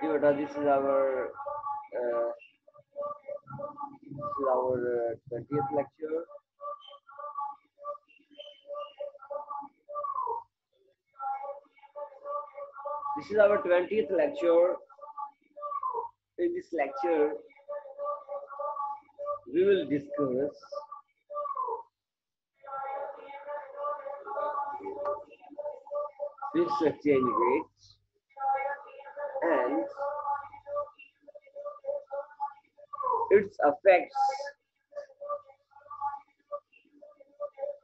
This is our 20th lecture. This is our 20th lecture. In this lecture, we will discuss fixed exchange rates and its effects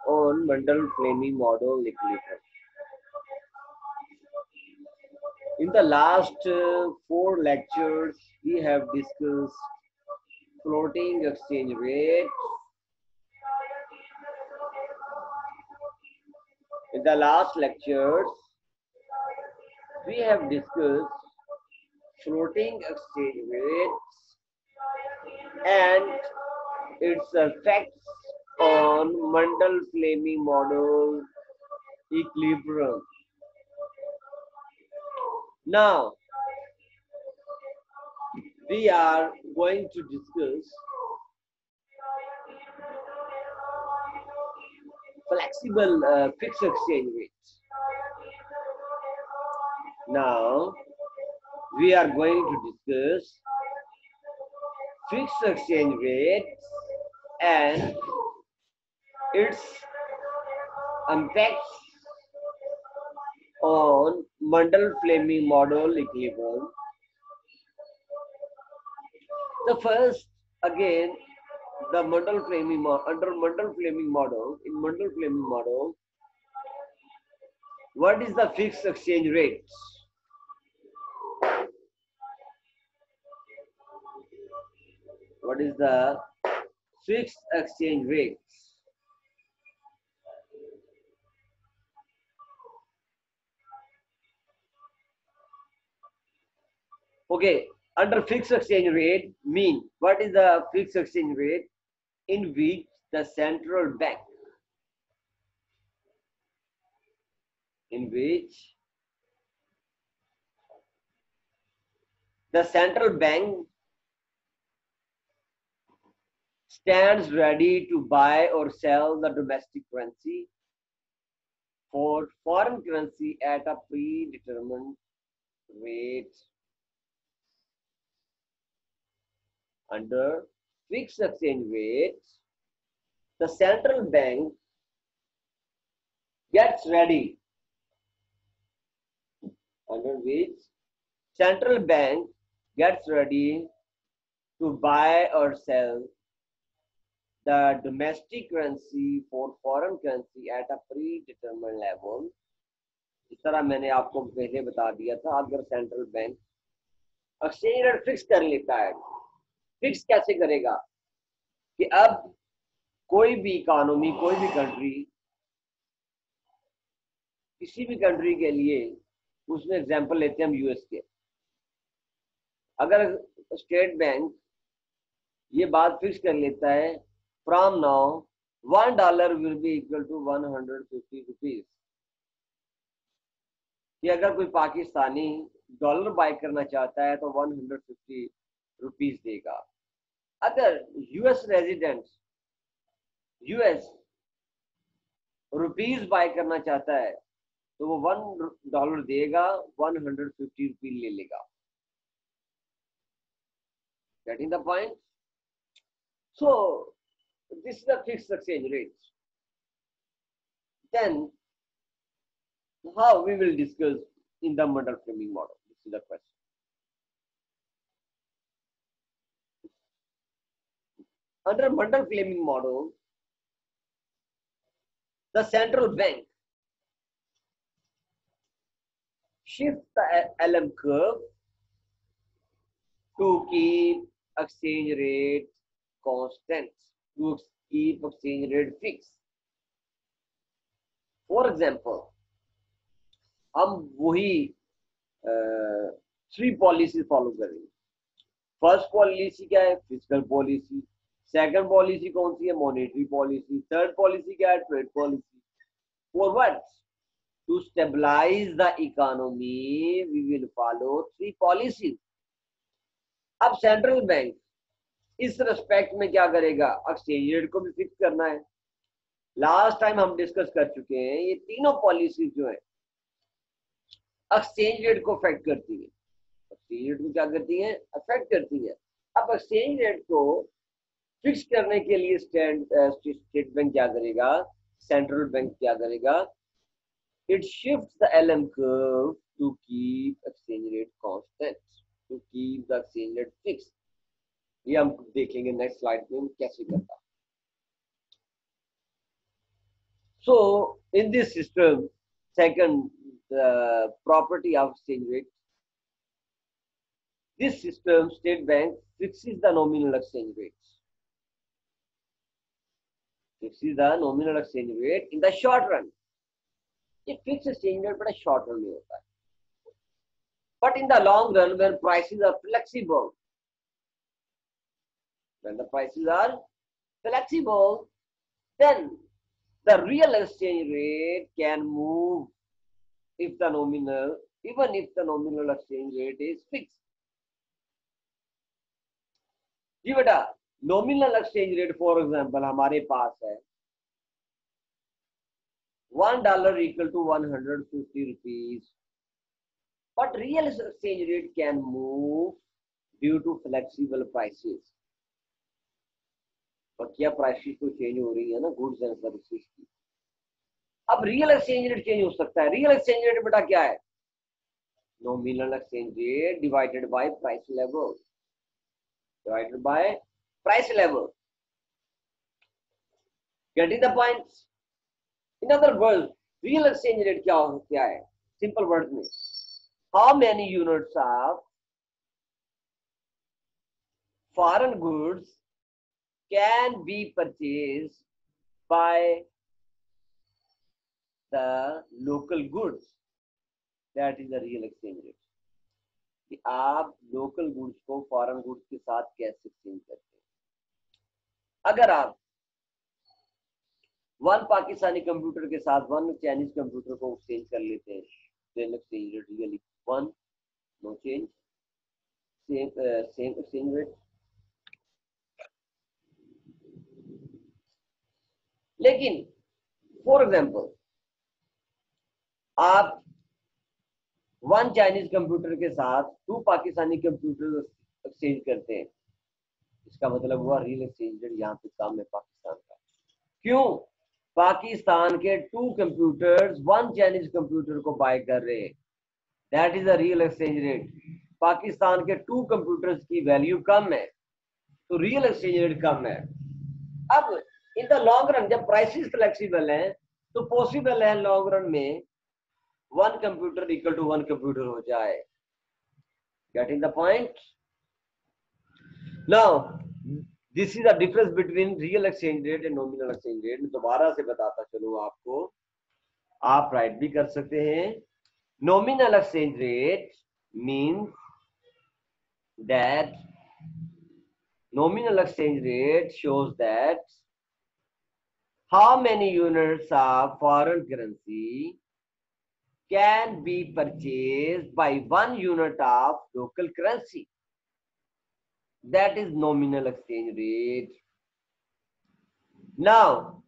on Mundell-Fleming model equilibrium. In the last 4 lectures, we have discussed floating exchange rate. In the last lectures, we have discussed floating exchange rates and its effects on Mundell-Fleming model equilibrium. Now, we are going to discuss flexible fixed exchange rates. Now, we are going to discuss fixed exchange rates and its impacts on Mundell-Fleming model equilibrium. The first, again, the Mundell-Fleming under Mundell-Fleming model. In Mundell-Fleming model, what is the fixed exchange rates? What is the fixed exchange rates? Okay, under fixed exchange rate mean what is the fixed exchange rate in which the central bank stands ready to buy or sell the domestic currency for foreign currency at a predetermined rate. Under fixed exchange rates, the central bank gets ready, under which central bank gets ready to buy or sell the domestic currency for foreign currency at a predetermined level. इस तरह मैंने आपको पहले बता दिया था, अगर central bank exchange rate fix कर लेता है, फिक्स कैसे करेगा कि अब कोई भी इकोनॉमी, कोई भी कंट्री, किसी भी कंट्री के लिए, उसमें एग्जांपल लेते हैं हम यूएस के, अगर स्टेट बैंक ये बात फिक्स कर लेता है from now $1 will be equal to 150 rupees, कि अगर कोई पाकिस्तानी डॉलर बाय करना चाहता है तो 150 रुपीज देगा। अगर US resident US rupees buy करना चाहता है तो वो $1 देगा, 150 रुपीज ले लेगा। Getting the point? So this is the fixed exchange rate. Then how we will discuss in the Mundell-Fleming model? This is the question. Under Mundell-Fleming model, the central bank shifts the LM curve to keep exchange rate constant, to keep exchange rate fixed. For example, हम वही 3 policy follow करेंगे। First policy क्या है? Fiscal policy. Second policy कौन सी है? Monetary policy. Third policy क्या है? Trade policy. For what? To stabilise the economy we will follow 3 policies. अब सेंट्रल बैंक इस रेस्पेक्ट में क्या करेगा, एक्सचेंज रेट को भी फिक्स करना है। लास्ट टाइम हम डिस्कस कर चुके हैं, ये तीनों पॉलिसीज जो है एक्सचेंज रेट को अफेक्ट करती है। एक्सचेंज रेट को क्या करती है, अफेक्ट करती है। अब एक्सचेंज रेट को फिक्स करने के लिए स्टेट बैंक क्या करेगा, सेंट्रल बैंक क्या करेगा, it shifts the LM curve to keep exchange rate constant, to keep the exchange rate fixed। ये हम देखेंगे नेक्स्ट स्लाइड में कैसे करता। So in this system, second, the property of exchange rate, this system state bank fixes the nominal exchange rates, fixes the nominal exchange rate in the short run। ये fix exchange rate बड़ा short run में होता है, but in the long run when prices are flexible, when the prices are flexible, then the real exchange rate can move if the nominal, even if the nominal exchange rate is fixed। जी बेटा, nominal exchange rate for example हमारे पास है $1 equal to 150 rupees, but real exchange rate can move due to flexible prices। और क्या prices तो change हो रही है ना गुड्स एंड सर्विसेज की। अब रियल एक्सचेंज रेट चेंज हो सकता है। रियल एक्सचेंज रेट बेटा क्या है, nominal exchange rate divided by price level, divided by price level। Getting the points? In other words, real exchange rate क्या है, simple words में, how many units of foreign goods can be purchased by the local goods, that is the real exchange rate। कि आप local goods को foreign goods के साथ कैसे exchange करते हैं। अगर आप वन पाकिस्तानी कंप्यूटर के साथ वन चाइनीज कंप्यूटर को एक्सचेंज कर लेते हैं, then exchange rate really one, no change, same exchange rate। लेकिन फॉर एग्जांपल आप वन चाइनीज कंप्यूटर के साथ टू पाकिस्तानी कंप्यूटर एक्सचेंज करते हैं, इसका मतलब हुआ रियल एक्सचेंज रेट यहाँ पे कम है पाकिस्तान का। क्यों, पाकिस्तान के two computers one Chinese computer को बाय कर रहे हैं, that is the real exchange rate. Pakistan के टू कंप्यूटर्स की वैल्यू कम है तो रियल एक्सचेंज रेट कम है। अब इन द लॉन्ग रन जब प्राइसेस फ्लेक्सिबल है तो पॉसिबल है लॉन्ग रन में one computer equal to one computer हो जाए। Getting the point? Now this is the difference between real exchange rate and nominal exchange rate. दोबारा से बताता चलूं आपको, आप राइट भी कर सकते हैं। Nominal exchange rate means that nominal exchange rate shows that how many units of foreign currency can be purchased by 1 unit of local currency, that is nominal exchange rate। Now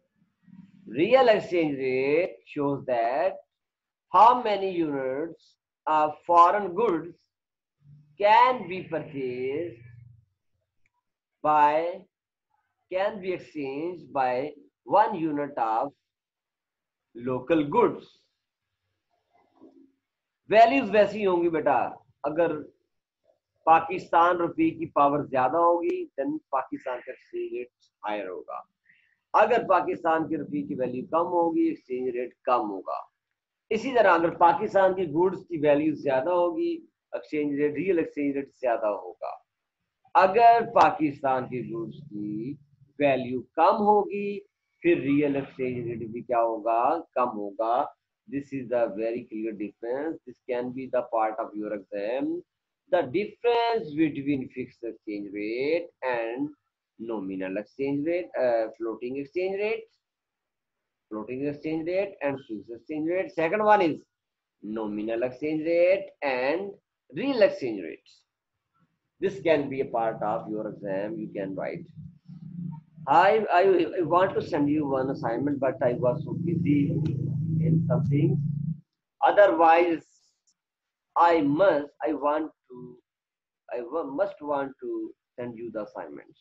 real exchange rate shows that how many units of foreign goods can be purchased by, can be exchanged by 1 unit of local goods। Values वैसी होंगी बेटा, अगर पाकिस्तान रुपये की power ज्यादा होगी then Pakistan का exchange rate higher होगा, अगर पाकिस्तान के रुपये की वैल्यू कम होगी एक्सचेंज रेट कम होगा। इसी तरह अगर पाकिस्तान की गुड्स की वैल्यू ज्यादा होगी exchange rate, real exchange rate ज्यादा होगा। अगर पाकिस्तान की गुड्स की वैल्यू कम होगी फिर रियल एक्सचेंज रेट भी क्या होगा, कम होगा। This is the very clear difference, this can be the part of your exam, the difference between fixed exchange rate and nominal exchange rate, floating exchange rate, and fixed exchange rate। Second one is nominal exchange rate and real exchange rates। This can be a part of your exam. You can write. I want to send you one assignment, but I was so busy in some things. Otherwise, I want to, must want to send you the assignments.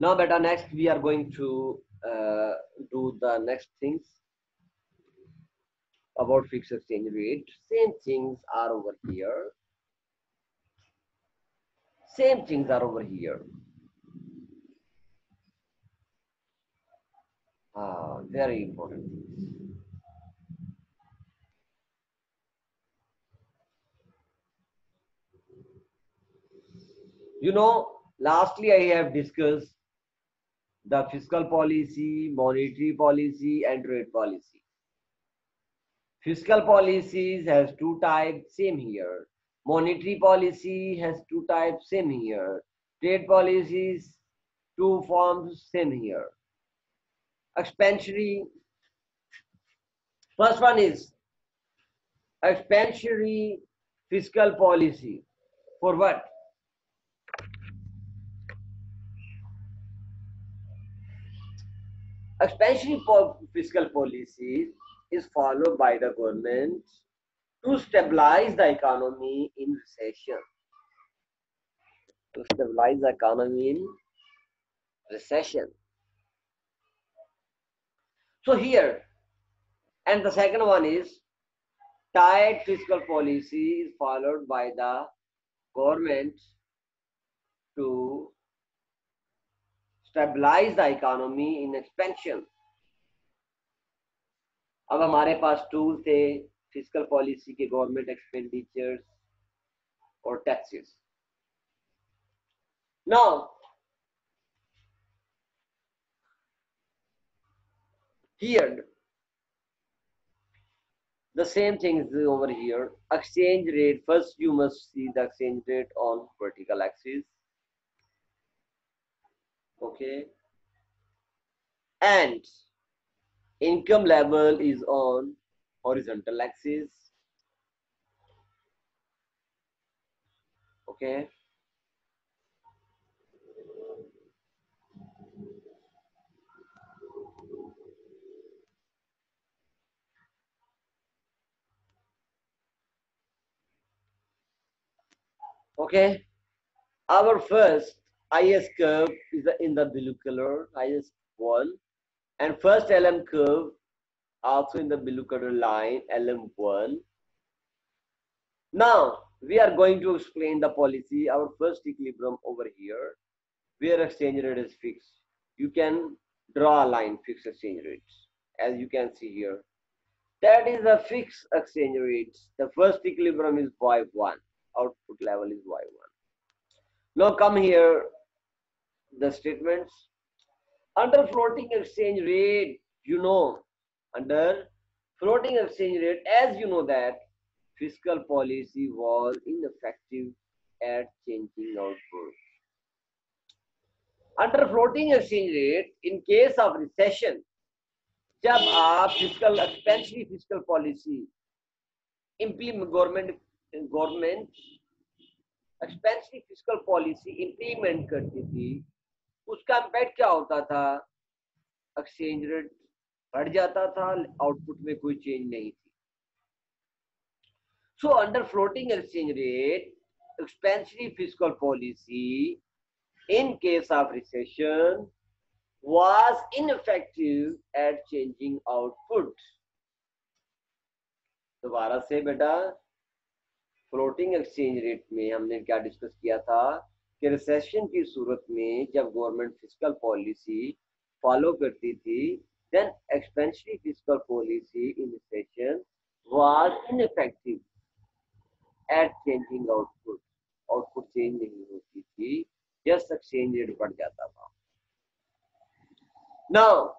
Now, beta, next we are going to do the next things about fixed exchange rate. Same things are over here. Same things are over here. Very important things. You know, lastly, I have discussed the fiscal policy, monetary policy, and trade policy. Fiscal policies has two types, same here. Monetary policy has two types, same here. Trade policies, two forms, same here. Expansionary, first one is expansionary fiscal policy. For what? Expansionary fiscal policy is followed by the government to stabilize the economy in recession. To stabilize the economy in recession. So here, and the second one is tight fiscal policy is followed by the government to stabilize the economy in expansion. अब हमारे पास tool थे physical policy के government expenditures और taxes. Now, here, the same thing is over here. Exchange rate. First, you must see the exchange rate on vertical axis. Okay. And income level is on horizontal axis. Okay. Okay. Our first IS curve is in the blue color, IS1, and first LM curve also in the blue color line, LM1. Now we are going to explain the policy. Our first equilibrium over here, where exchange rate is fixed. You can draw a line, fixed exchange rates, as you can see here. That is a fixed exchange rate. The first equilibrium is Y1. Output level is Y1. Now come here, the statements. Under floating exchange rate, under floating exchange rate, as you know that fiscal policy was ineffective at changing output. Under floating exchange rate, in case of recession, जब आप physical expansionary physical policy government expansionary physical policy implement करती थी, उसका impact क्या होता था? Exchange rate बढ़ जाता था, आउटपुट में कोई चेंज नहीं थी. So under floating exchange rate, expansionary physical policy in case of recession was ineffective at changing output. दोबारा से बेटा, फ्लोटिंग एक्सचेंज रेट में हमने क्या डिस्कस किया था कि रिसेशन की सूरत में जब गवर्नमेंट फिजिकल पॉलिसी फॉलो करती थी, then expansionary physical policy in recession was ineffective at changing output. Output change नहीं होती थी, जस्ट एक्सचेंज रेट बढ़ जाता था. Now,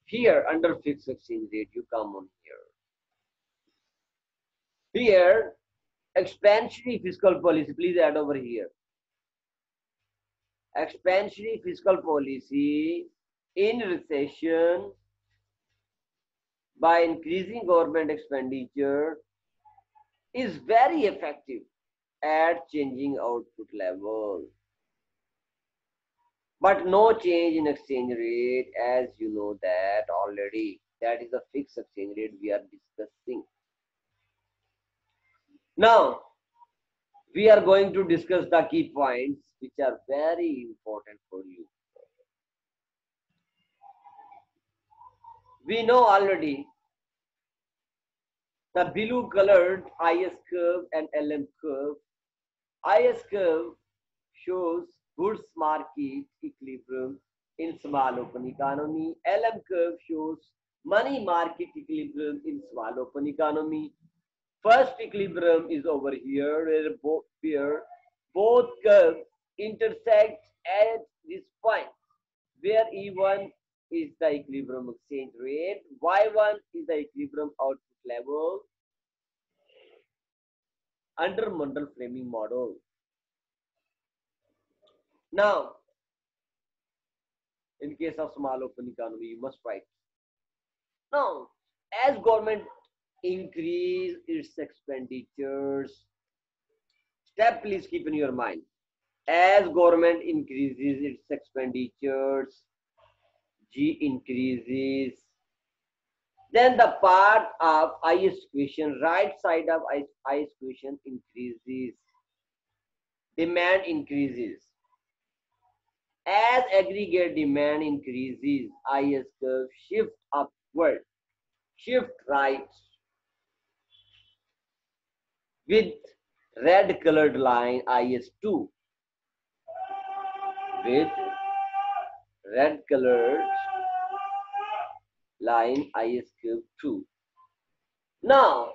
here under fixed exchange rate, you come on here. Here, expansionary fiscal policy, please add over here. Expansionary fiscal policy in recession by increasing government expenditure is very effective at changing output level. But no change in exchange rate, as you know that already. That is a fixed exchange rate we are discussing. Now, we are going to discuss the key points which are very important for you. We know already the blue colored IS curve and LM curve. IS curve shows goods market equilibrium in small open economy. LM curve shows money market equilibrium in small open economy. First equilibrium is over here where both curves intersect at this point, where E1 is the equilibrium exchange rate, Y1 is the equilibrium output level under Mundell framing model. Now, in case of small open economy, you must write. Now, as government increase its expenditures, step please keep in your mind. As government increases its expenditures, G increases, then the part of IS equation, right side of IS equation increases, demand increases. As aggregate demand increases, IS curve shift upward, shift right, with red colored line IS2, with red colored line IS curve 2. Now,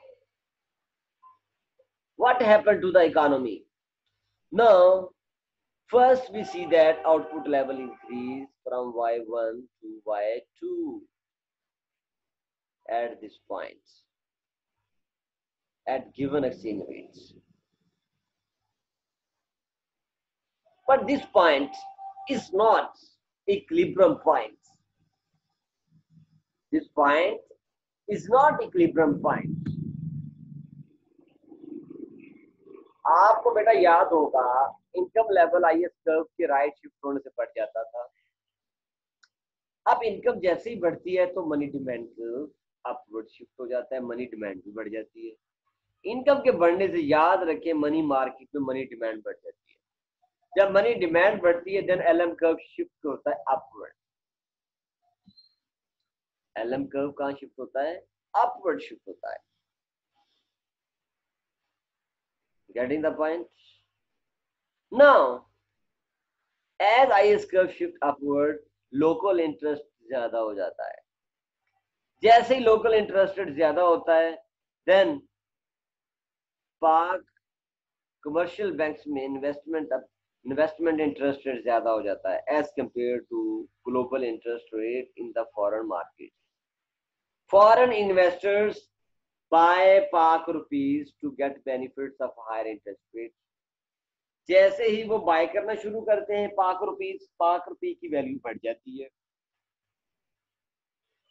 what happened to the economy? Now, first we see that output level increase from Y1 to Y2 at this point, at given exchange rates. But this point is not equilibrium point. This point is not equilibrium point. आपको बेटा याद होगा income level IS curve के right shift होने से बढ़ जाता था. अब इनकम जैसे ही बढ़ती है तो money demand curve upward shift हो जाता है, मनी डिमांड भी बढ़ जाती है. इनकम के बढ़ने से याद रखें मनी मार्केट में मनी डिमांड बढ़ जाती है. जब मनी डिमांड बढ़ती है देन एलएम कर्व शिफ्ट होता है अपवर्ड. एलएम कर्व कहां शिफ्ट होता है? अपवर्ड शिफ्ट होता है. Getting the point? Now, as IS curve shift upward, local interest ज्यादा हो जाता है. जैसे ही लोकल इंटरेस्ट रेट ज्यादा होता है देन पाक कमर्शियल बैंक्स में इन्वेस्टमेंट इंटरेस्ट रेट ज्यादा हो जाता है as compare to global interest rate in the foreign market. Foreign investors buy Pak rupees to get benefits of higher interest rate. जैसे ही वो बाय करना शुरू करते हैं पाक रुपी की वैल्यू बढ़ जाती है.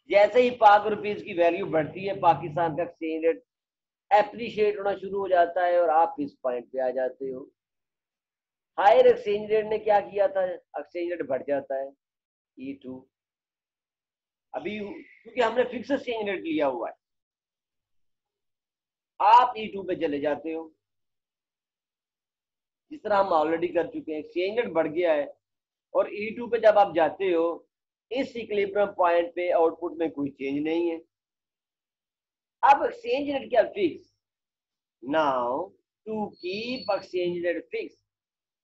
जैसे ही पाक रुपीज की वैल्यू बढ़ती है पाकिस्तान का एक्सचेंज रेट एप्रिशिएट होना शुरू हो जाता है और आप इस पॉइंट पे आ जाते हो. हायर एक्सचेंज रेट ने क्या किया था? एक्सचेंज रेट बढ़ जाता है E2. अभी क्योंकि हमने फिक्स एक्सचेंज रेट लिया हुआ है आप E2 पे चले जाते हो. जिस तरह हम ऑलरेडी कर चुके हैं एक्सचेंज रेट बढ़ गया है और E2 पे जब आप जाते हो इस इक्विलिब्रियम पॉइंट पे आउटपुट में कोई चेंज नहीं है. अब एक्सचेंज रेट क्या fix. Now to keep exchange rate fix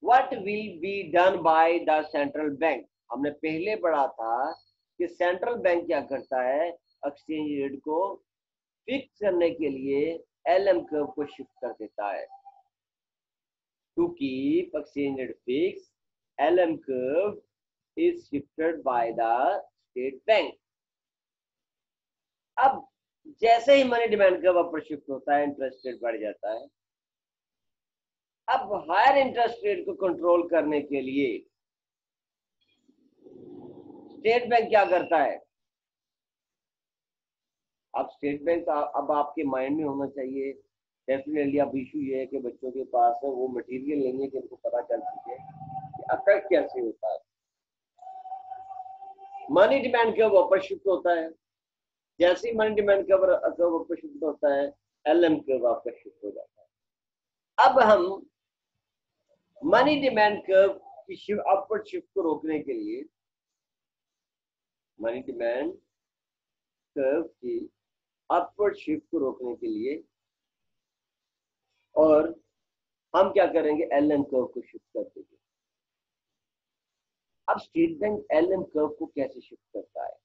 what will be done by the central bank. हमने पहले पढ़ा था कि सेंट्रल बैंक क्या करता है एक्सचेंज रेट को फिक्स करने के लिए एलएम कर्व को शिफ्ट कर देता है. To keep exchange rate fix LM curve is shifted by the state bank. अब जैसे ही money demand curve upper shift होता है इंटरेस्ट रेट बढ़ जाता है. अब हायर इंटरेस्ट रेट को कंट्रोल करने के लिए स्टेट बैंक क्या करता है? अब स्टेट बैंक अब आपके माइंड में होना चाहिए डेफिनेटली अब इशू ये है कि बच्चों के पास है वो मटेरियल नहीं है कि उनको पता चल सके कि अफेक्ट कैसे होता है। मनी डिमांड कब ऊपर शिफ्ट होता है, जैसे ही मनी डिमांड कब ऊपर शिफ्ट होता है, एलएम कर्व आपका शिफ्ट हो जाता है। अब हम मनी डिमांड कर्व की अपवर्ड शिफ्ट को रोकने के लिए, मनी डिमांड कर्व की अपवर्ड शिफ्ट को रोकने के लिए और हम क्या करेंगे, एलएम कर्व को शिफ्ट कर देंगे। अब स्टेट बैंक एलएम कर्व को कैसे शिफ्ट करता है?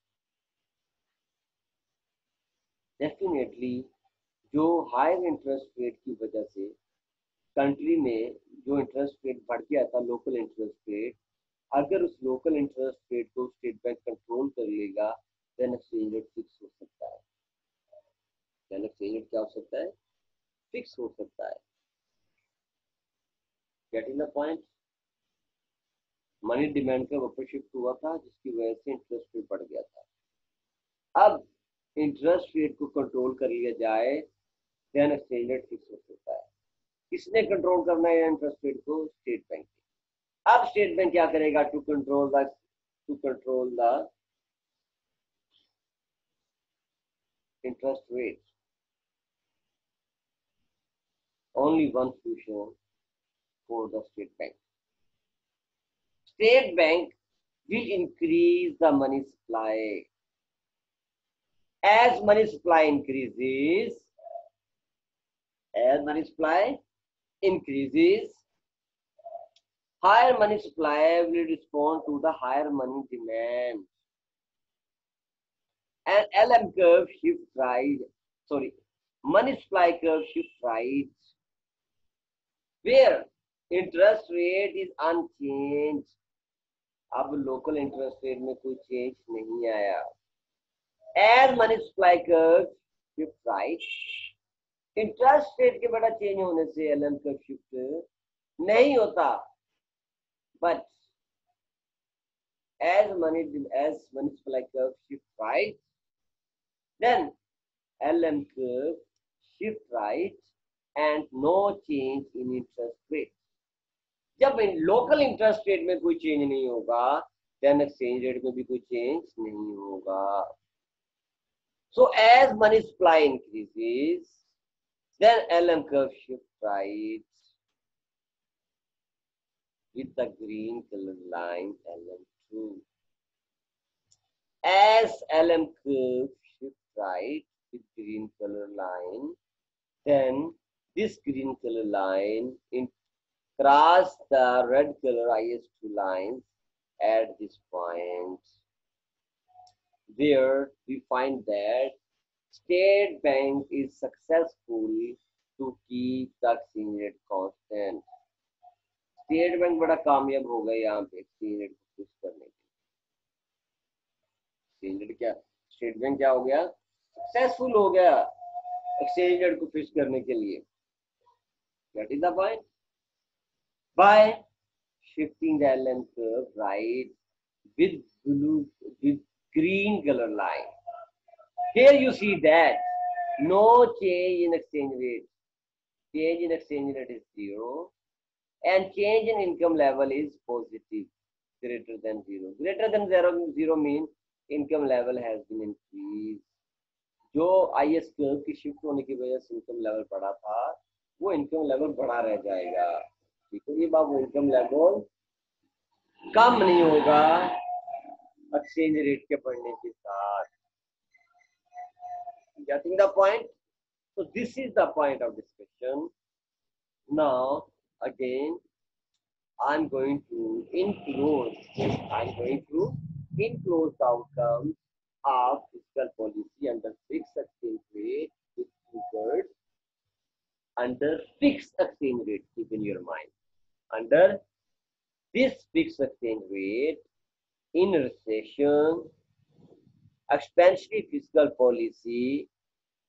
डेफिनेटली जो हायर इंटरेस्ट रेट की वजह से कंट्री में जो इंटरेस्ट रेट बढ़ गया था, लोकल इंटरेस्ट रेट, अगर उस लोकल इंटरेस्ट रेट को स्टेट बैंक कंट्रोल कर लेगा, देन एक्सचेंज रेट फिक्स हो सकता है। देन एक्सचेंज रेट क्या हो सकता है, फिक्स हो सकता है। Getting the point? Money demand का ऊपर शिफ्ट हुआ था जिसकी वजह से इंटरेस्ट रेट बढ़ गया था। अब इंटरेस्ट रेट को कंट्रोल कर लिया जाए, देन एक्सचेंज रेट फिक्स हो सकता है। किसने कंट्रोल करना है इंटरेस्ट रेट को? State bank. अब स्टेट बैंक क्या करेगा to control the interest rate? Only one solution for the state bank. State bank will increase the money supply. As money supply increases, higher money supply will respond to the higher money demand. And LM curve shift right. Sorry, money supply curve shift right, where interest rate is unchanged. अब local interest rate में कोई change नहीं आया। As money supply curve shift right, interest rate के बड़ा change होने से LM curve shift नहीं होता, but as money supply curve shift right, then LM curve shift right and no change in interest rate. जब local interest rate में कोई change नहीं होगा, देन एक्सचेंज रेट में भी कोई चेंज नहीं होगा। So as money supply increases, then LM curve shift right with the green color line LM2. As LM curve shift right with green color line, then this green color line cross the red color IS2 lines at this point, where we find that State Bank is successful to keep the exchange rate constant. State bank बड़ा कामयाब हो गया यहाँ पे exchange rate को fix करने के लिए। एक्सचेंज रेट क्या, स्टेट बैंक क्या हो गया, सक्सेसफुल हो गया एक्सचेंज रेट को फिक्स करने के लिए। That is the point. By shifting the LM curve right with green color line. Here you see that no change in exchange rate. Change in exchange rate is 0, and change in income level is positive, greater than 0. Greater than 0 means income level has been increased. जो IS curve की shift होने की वजह से income level बढ़ा था, वो income level बढ़ा रह जाएगा। ठीक है, ये बात, वो इनकम लेवल कम नहीं होगा एक्सचेंज रेट के बढ़ने के साथ। Getting the point? So this is the point of discussion. Now again, I'm going to enclose the outcomes of fiscal policy under fixed exchange rate, which triggered under fixed exchange rate. Keep in your mind, under this fixed exchange rate in recession, expansionary fiscal policy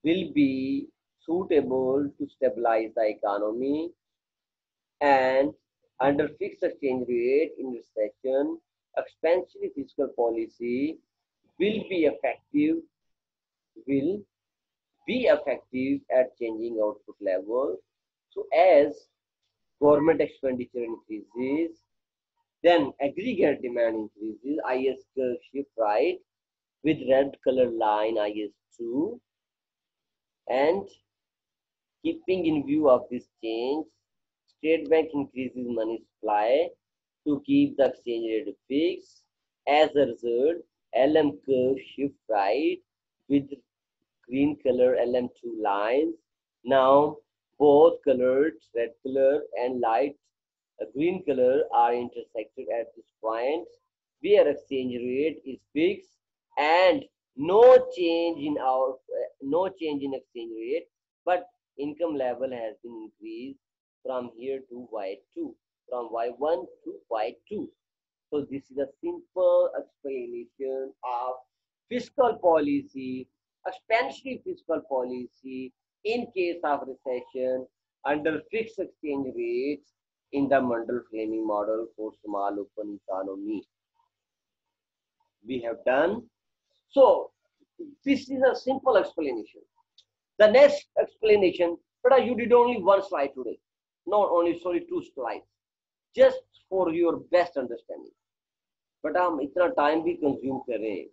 will be suitable to stabilize the economy, and under fixed exchange rate in recession, expansionary fiscal policy will be effective, be effective at changing output level. So as government expenditure increases, then aggregate demand increases. IS curve shift right with red color line IS2, and keeping in view of this change, State Bank increases money supply to keep the exchange rate fixed. As a result, LM curve shift right with green color LM2 lines. Now both colors, red color and light green color, are intersected at this point where exchange rate is fixed and no change in exchange rate, but income level has been increased from here to Y2, from Y1 to Y2. So this is a simple explanation of fiscal policy, expansionary fiscal policy in case of recession under fixed exchange rates in the Mundell-Fleming model for small open economy. We have done. So this is a simple explanation. The next explanation, but you did only one slide today, not only sorry two slides, just for your best understanding. But हम इतना time भी consume करें,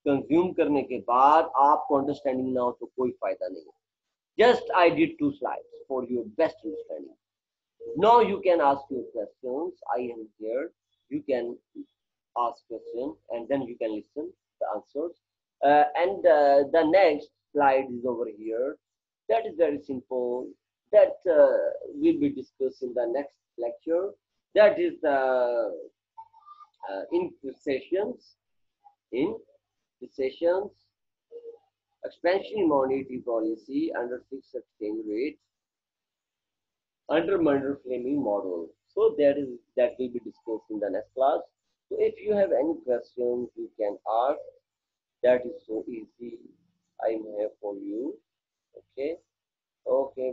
consume करने के बाद आपको understanding ना हो तो कोई फायदा नहीं है. Just I did 2 slides for your best understanding. Now you can ask your questions. I am here. You can ask questions and then you can listen the answers. And the next slide is over here. That is very simple. That will be discussed in the next lecture. That is the in recessions, in recessions, expansionary monetary policy under fixed exchange rates under Mundell-Fleming model. So that will be discussed in the next class. So if you have any questions, you can ask. That is so easy. I'm here for you. Okay. Okay.